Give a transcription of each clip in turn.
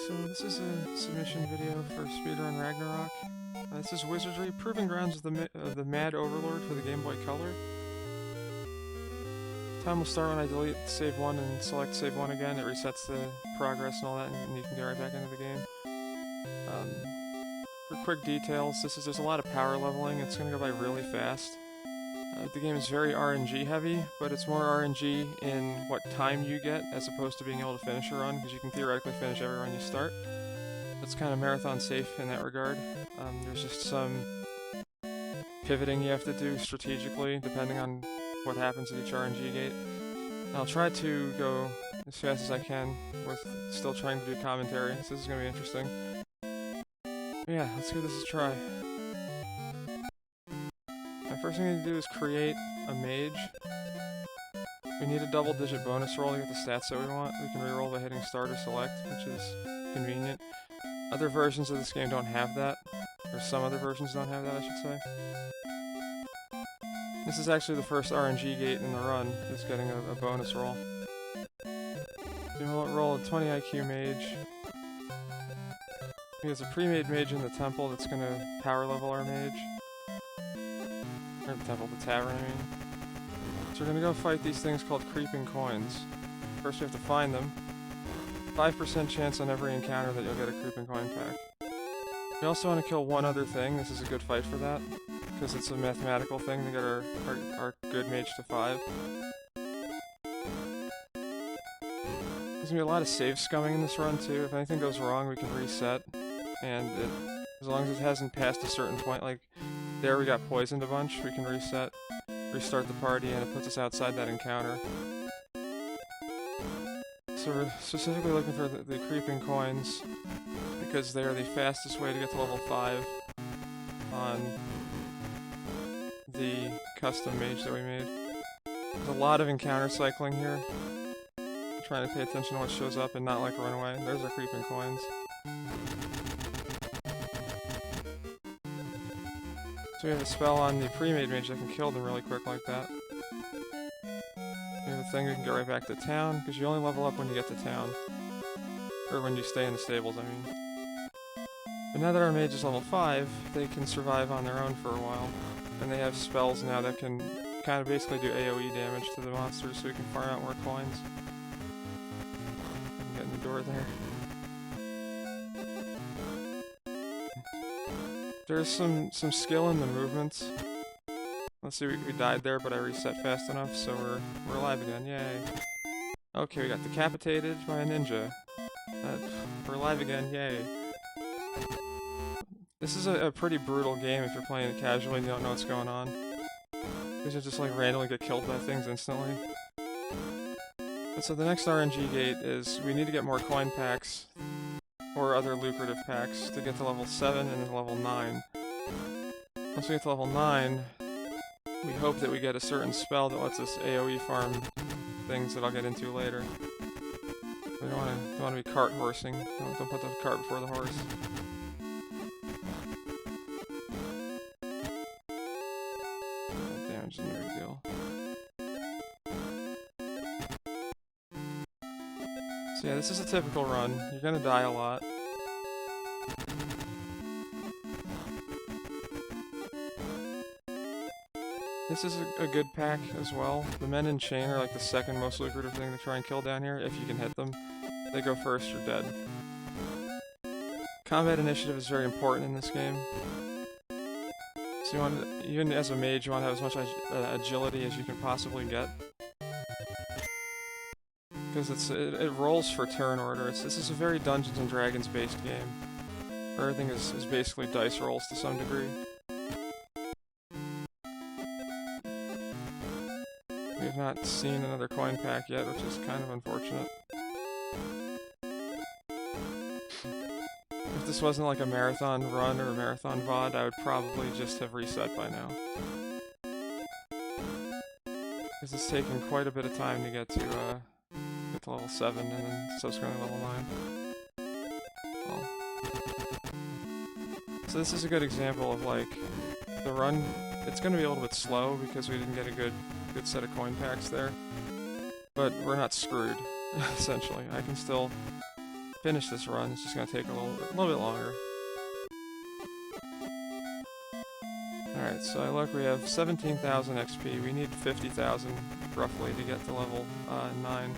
So this is a submission video for Speedrun Ragnarok. This is Wizardry, Proving Grounds of the Mad Overlord for the Game Boy Color. Time will start when I delete save 1 and select save 1 again. It resets the progress and all that, and you can get right back into the game. For quick details, there's a lot of power leveling. It's going to go by really fast. The game is very RNG heavy, but it's more RNG in what time you get as opposed to being able to finish a run, because you can theoretically finish every run you start. It's kind of marathon safe in that regard. There's just some pivoting you have to do strategically depending on what happens at each RNG gate. And I'll try to go as fast as I can with still trying to do commentary, so this is going to be interesting. Yeah, let's give this a try. First thing we need to do is create a mage. We need a double-digit bonus roll to get the stats that we want. We can reroll by hitting start or select, which is convenient. Other versions of this game don't have that. Or some other versions don't have that, I should say. This is actually the first RNG gate in the run, is getting a bonus roll. So we'll roll a 20 IQ mage. There's a pre-made mage in the temple that's going to power level our mage. Or the temple, the tavern, I mean. So we're gonna go fight these things called creeping coins. First we have to find them. 5% chance on every encounter that you'll get a creeping coin pack. We also want to kill one other thing. This is a good fight for that, because it's a mathematical thing to get our good mage to 5. There's gonna be a lot of save scumming in this run too. If anything goes wrong, we can reset, and as long as it hasn't passed a certain point, like there we got poisoned a bunch, we can reset, restart the party, and it puts us outside that encounter. So we're specifically looking for the creeping coins, because they are the fastest way to get to level 5 on the custom mage that we made. There's a lot of encounter cycling here. I'm trying to pay attention to what shows up and not like run away. There's our creeping coins. So we have a spell on the pre-made mage that can kill them really quick like that. We have a thing we can get right back to town, because you only level up when you get to town. Or when you stay in the stables, I mean. But now that our mage is level 5, they can survive on their own for a while. And they have spells now that can kind of basically do AoE damage to the monsters, so we can farm out more coins. I can get in the door there. There's some skill in the movements. Let's see, we died there, but I reset fast enough, so we're alive again. Yay! Okay, we got decapitated by a ninja. We're alive again. Yay! This is a pretty brutal game if you're playing it casually and you don't know what's going on. Because you just like randomly get killed by things instantly. And so the next RNG gate is we need to get more coin packs or other lucrative packs to get to level 7 and then level 9. Once we get to level 9, we hope that we get a certain spell that lets us AoE farm things that I'll get into later. We don't want to be cart horsing. Don't put the cart before the horse. Damage isn't a big deal. So yeah, this is a typical run. You're gonna die a lot. This is a good pack as well. The men in chain are like the second most lucrative thing to try and kill down here. If you can hit them, they go first, you're dead. Combat initiative is very important in this game. So you want, even as a mage, you want to have as much agility as you can possibly get. Because it rolls for turn order. This is a very Dungeons & Dragons based game. Everything is basically dice rolls to some degree. We have not seen another coin pack yet, which is kind of unfortunate. If this wasn't like a marathon run or a marathon VOD, I would probably just have reset by now. Because it's taken quite a bit of time to get to level 7 and then subsequently level 9. Well. So this is a good example of like, the run, it's going to be a little bit slow because we didn't get a good set of coin packs there. But we're not screwed, essentially. I can still finish this run. It's just going to take a little bit longer. Alright, so look, we have 17,000 XP. We need 50,000 roughly to get to level 9.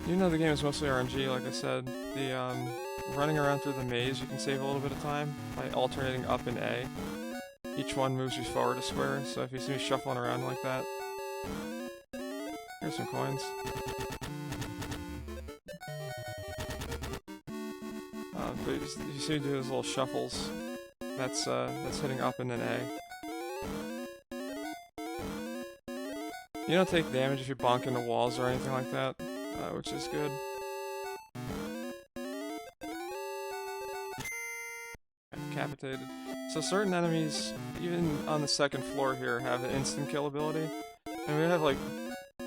Even though the game is mostly RNG, like I said, the running around through the maze, you can save a little bit of time by alternating up and A. Each one moves you forward a square, so if you see me shuffling around like that... Here's some coins. But you see me do those little shuffles. That's hitting up and then A. You don't take damage if you bonk into walls or anything like that, which is good. Decapitated. So certain enemies, even on the second floor here, have an instant kill ability. And we have like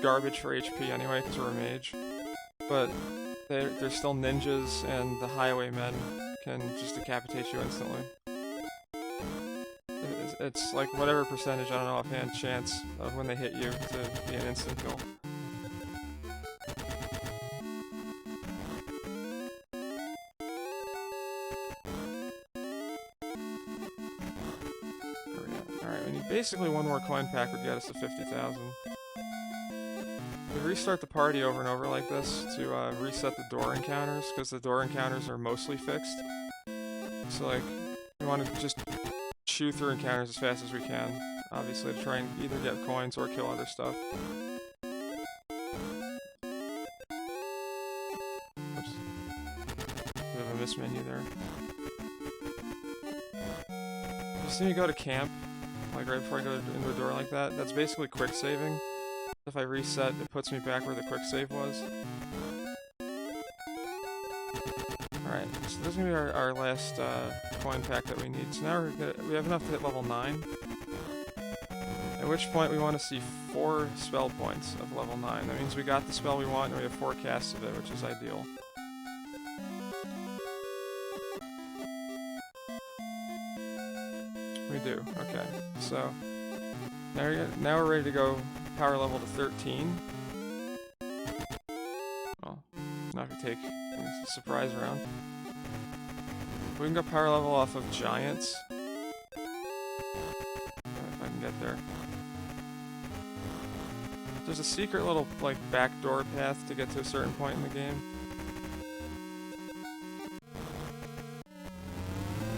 garbage for HP anyway, because we're a mage. But they're still ninjas, and the highwaymen can just decapitate you instantly. It's like whatever percentage, I don't know, offhand chance of when they hit you to be an instant kill. Alright, we need basically one more coin pack would get us to 50,000. We restart the party over and over like this to reset the door encounters, because the door encounters are mostly fixed. So like, we want to just chew through encounters as fast as we can, obviously, to try and either get coins or kill other stuff. Oops. Bit of a miss menu there. You see me go to camp, like right before I go into a door like that? That's basically quick saving. If I reset, it puts me back where the quick save was. Alright, so this is going to be our last coin pack that we need. So now we have enough to hit level 9. At which point we want to see 4 spell points of level 9. That means we got the spell we want and we have 4 casts of it, which is ideal. We do, okay. So, now we're ready to go power level to 13. Well, not if you take a surprise round. We can go power level off of giants. If I can get there. There's a secret little, like, backdoor path to get to a certain point in the game.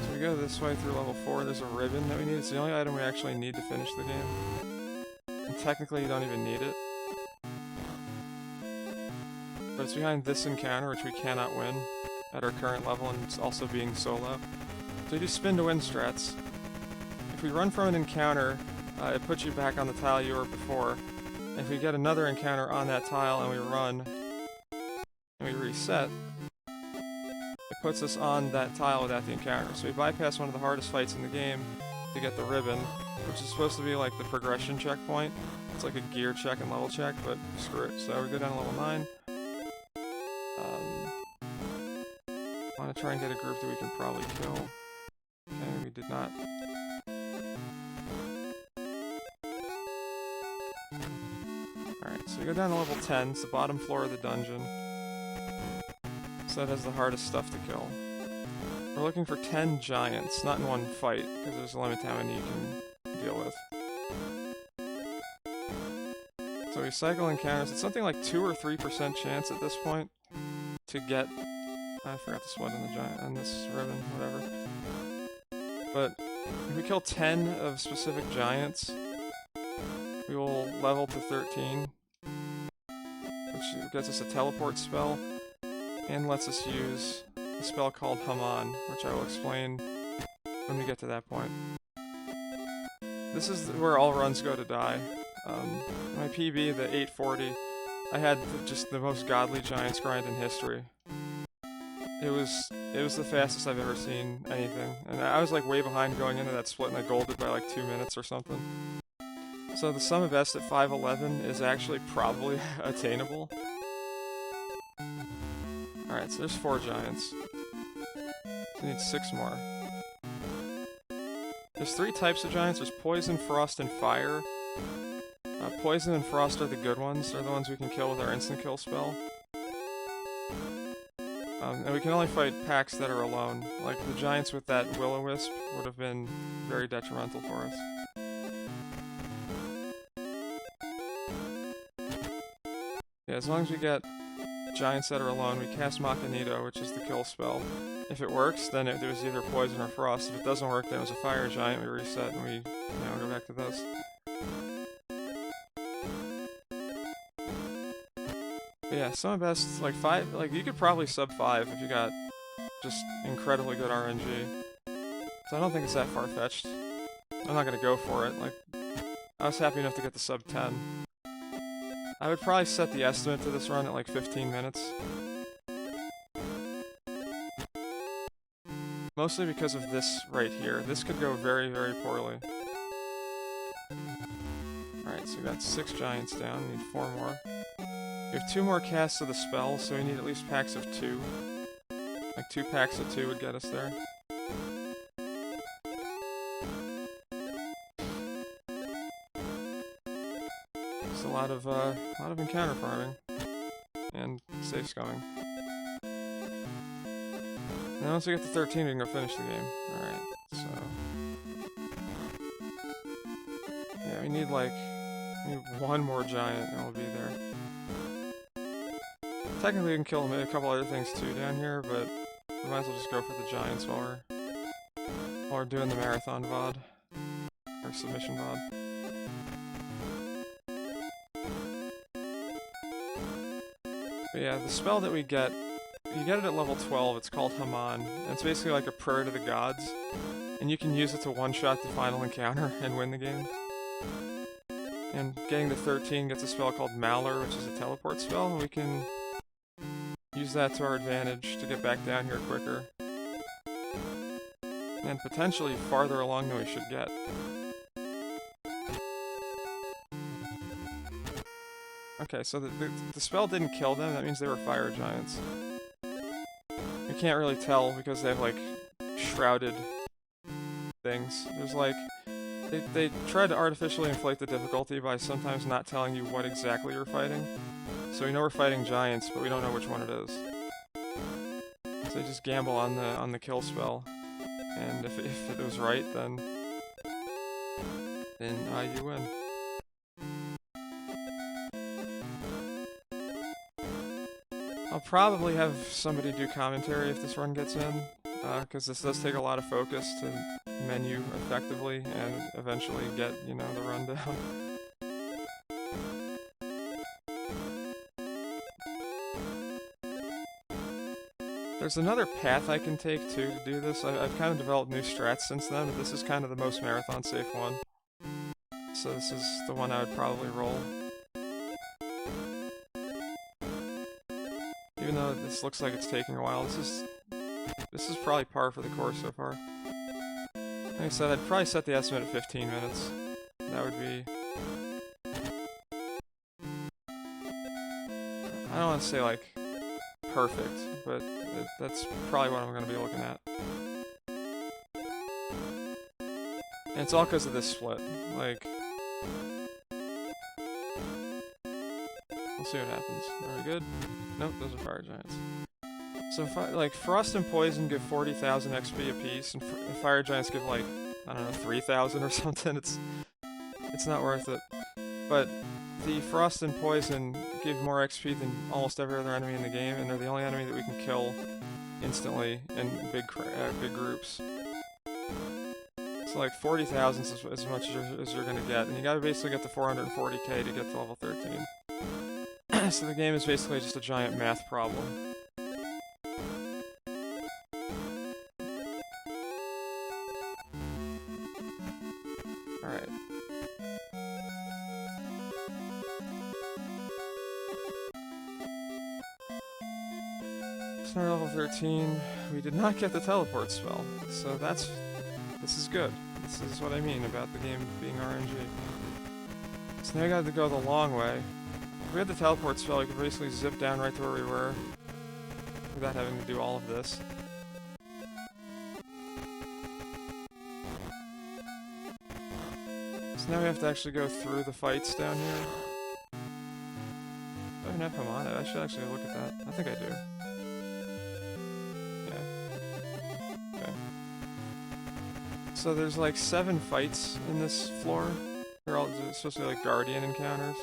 So we go this way through level 4. There's a ribbon that we need. It's the only item we actually need to finish the game. And technically you don't even need it. But it's behind this encounter, which we cannot win at our current level, and it's also being solo. So we do spin to win strats. If we run from an encounter, it puts you back on the tile you were before. If we get another encounter on that tile and we run, and we reset, it puts us on that tile without the encounter. So we bypass one of the hardest fights in the game to get the ribbon, which is supposed to be like the progression checkpoint. It's like a gear check and level check, but screw it. So we go down to level 9. I want to try and get a group that we can probably kill. Okay, we did not. Alright, so we go down to level 10. It's the bottom floor of the dungeon. So that has the hardest stuff to kill. We're looking for 10 giants, not in one fight, because there's a limit to how many you can deal with. So we cycle encounters. It's something like 2 or 3% chance at this point to get... I forgot to sweat on the giant, on this ribbon, whatever. But if we kill 10 of specific giants, we will level to 13, which gets us a teleport spell, and lets us use a spell called Haman, which I will explain when we get to that point. This is where all runs go to die. My PB, the 840, I had just the most godly giants grind in history. It was the fastest I've ever seen anything, and I was like way behind going into that split, and I golded by like 2 minutes or something. So the sum of S at 511 is actually probably attainable. Alright, so there's 4 giants. We need 6 more. There's 3 types of giants. There's poison, frost, and fire. Poison and frost are the good ones. They're the ones we can kill with our instant kill spell. And we can only fight packs that are alone. Like, the giants with that will-o-wisp would have been very detrimental for us. Yeah, as long as we get giants that are alone, we cast Machinito, which is the kill spell. If it works, then it was either poison or frost. If it doesn't work, then it was a fire giant, we reset, and we now go back to this. But yeah, some of the best, like 5, like you could probably sub 5 if you got just incredibly good RNG. So I don't think it's that far-fetched. I'm not gonna go for it, like, I was happy enough to get the sub 10. I would probably set the estimate to this run at like 15 minutes. Mostly because of this right here. This could go very, very poorly. Alright, so we got 6 giants down, we need 4 more. We have 2 more casts of the spell, so we need at least packs of 2. Like 2 packs of 2 would get us there. It's a lot of encounter farming and safe scumming. Now once we get to 13, we can go finish the game. Alright, so yeah, we need 1 more giant and we'll be there. Technically we can kill a couple other things too down here, but we might as well just go for the giants while we're doing the marathon VOD. Or submission VOD. But yeah, the spell that we get, you get it at level 12, it's called Haman, and it's basically like a prayer to the gods, and you can use it to one-shot the final encounter and win the game. And getting to 13 gets a spell called Malor, which is a teleport spell, and we can use that to our advantage to get back down here quicker. And potentially farther along than we should get. Okay, so the spell didn't kill them, that means they were fire giants. You can't really tell because they have like shrouded things. There's like they tried to artificially inflate the difficulty by sometimes not telling you what exactly you're fighting. So we know we're fighting giants, but we don't know which one it is. So they just gamble on the kill spell. And if it was right, then you win. I'll probably have somebody do commentary if this run gets in, because this does take a lot of focus to menu effectively and eventually get, you know, the run down. There's another path I can take too to do this. I've kind of developed new strats since then, but this is kind of the most marathon safe one. So this is the one I would probably roll. Even though this looks like it's taking a while, this is probably par for the course so far. Like I said, I'd probably set the estimate at 15 minutes. That would be... I don't want to say like perfect, but that's probably what I'm going to be looking at. And it's all because of this split. Like, we'll see what happens. Are we good? Nope, those are fire giants. So, like, Frost and Poison give 40,000 XP apiece, and fire giants give, like, I don't know, 3,000 or something. It's not worth it. But the Frost and Poison give more XP than almost every other enemy in the game, and they're the only enemy that we can kill instantly in big groups. So, like, 40,000 is as much as you're gonna get, and you gotta basically get to 440k to get to level 13. So the game is basically just a giant math problem. Alright. So we're level 13. We did not get the teleport spell, so this is good. This is what I mean about the game being RNG. So now I got to go the long way. If we had the teleport spell, we could basically zip down right to where we were without having to do all of this. So now we have to actually go through the fights down here. I have even have Haman? I should actually look at that. I think I do. Yeah. Okay. So there's like 7 fights in this floor. They're all supposed to be like Guardian encounters.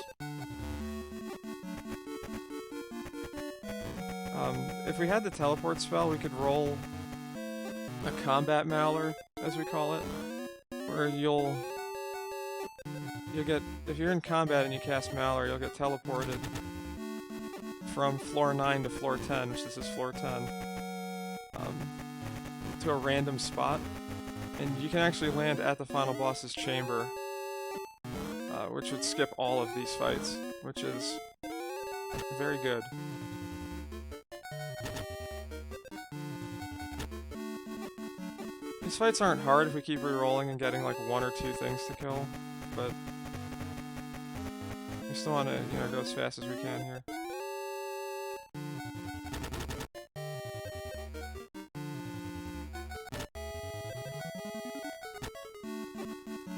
If we had the teleport spell, we could roll a combat mauler, as we call it, where you'll get, if you're in combat and you cast Mauler, you'll get teleported from floor 9 to floor 10, which this is floor 10, to a random spot, and you can actually land at the final boss's chamber, which would skip all of these fights, which is very good. These fights aren't hard if we keep re-rolling and getting like 1 or 2 things to kill, but we still want to, you know, go as fast as we can here.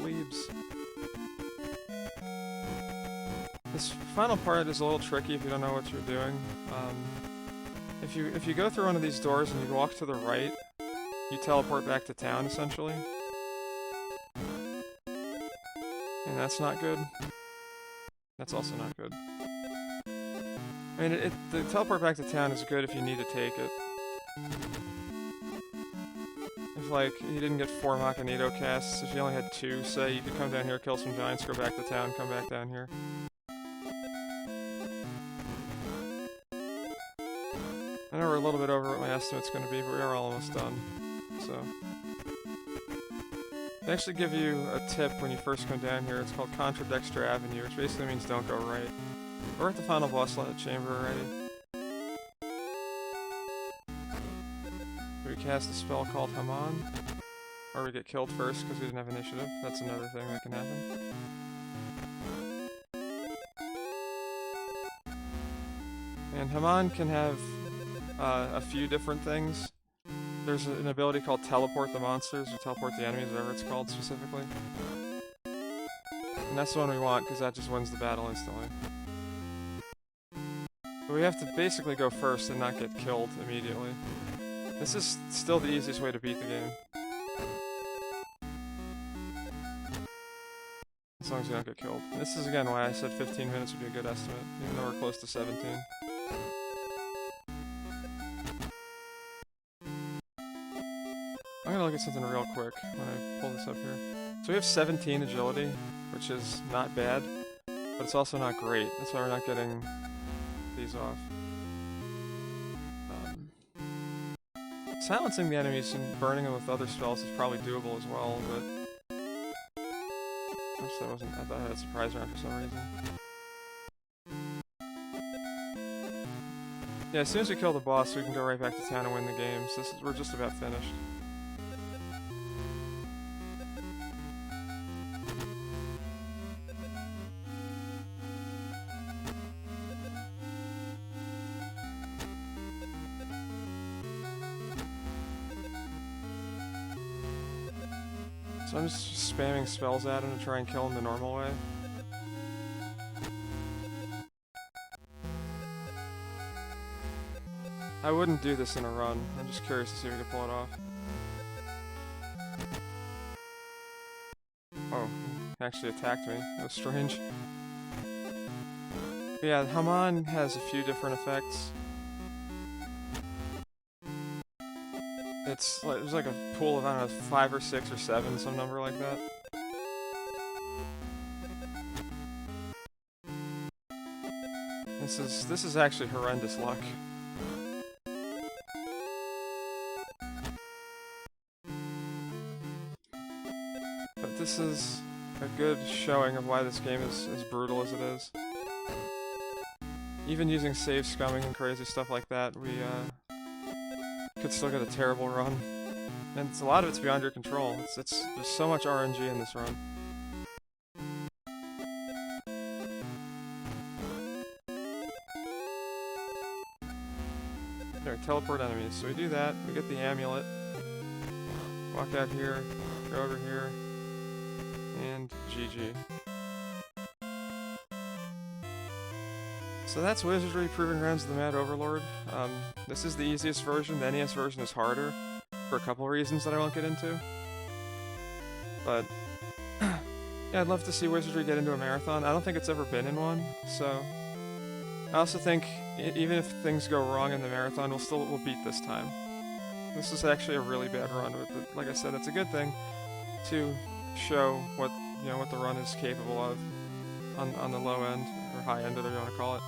Leaves. This final part is a little tricky if you don't know what you're doing. If you go through one of these doors and you walk to the right, you teleport back to town, essentially. And that's not good. That's also not good. I mean, the teleport back to town is good if you need to take it. If, like, you didn't get 4 Machinito casts, if you only had 2, say, you could come down here, kill some giants, go back to town, come back down here. I know we're a little bit over what my estimate's going to be, but we are almost done. So, they actually give you a tip when you first come down here. It's called Contradexter Avenue, which basically means don't go right. We're at the final boss chamber already. Do we cast a spell called Haman? Or we get killed first because we didn't have initiative? That's another thing that can happen. And Haman can have a few different things. There's an ability called Teleport the Monsters, or Teleport the Enemies, whatever it's called specifically. And that's the one we want, because that just wins the battle instantly. But we have to basically go first and not get killed immediately. This is still the easiest way to beat the game. As long as you don't get killed. And this is again why I said 15 minutes would be a good estimate, even though we're close to 17. I'm gonna look at something real quick when I pull this up here. So we have 17 agility, which is not bad, but it's also not great. That's why we're not getting these off. Silencing the enemies and burning them with other spells is probably doable as well, but I thought I had a surprise round for some reason. Yeah, as soon as we kill the boss, we can go right back to town and win the game. So we're just about finished. So I'm just spamming spells at him to try and kill him the normal way. I wouldn't do this in a run. I'm just curious to see if we can pull it off. Oh, he actually attacked me. That was strange. But yeah, Haman has a few different effects. It's like, there's like a pool of, I don't know, 5 or 6 or 7, some number like that. This is actually horrendous luck. But this is a good showing of why this game is as brutal as it is. Even using save scumming and crazy stuff like that, we could still get a terrible run. And a lot of it's beyond your control. There's so much RNG in this run. There, teleport enemies. So we do that, we get the amulet. Walk out here, go over here, and GG. So that's Wizardry Proving Grounds of the Mad Overlord. This is the easiest version. The NES version is harder for a couple of reasons that I won't get into. But yeah, I'd love to see Wizardry get into a marathon. I don't think it's ever been in one, so I also think even if things go wrong in the marathon, we'll beat this time. This is actually a really bad run. Like I said, it's a good thing to show what the run is capable of on the low end or high end, whatever you want to call it.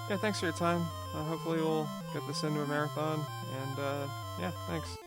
Yeah, thanks for your time. Hopefully we'll get this into a marathon, and yeah, thanks.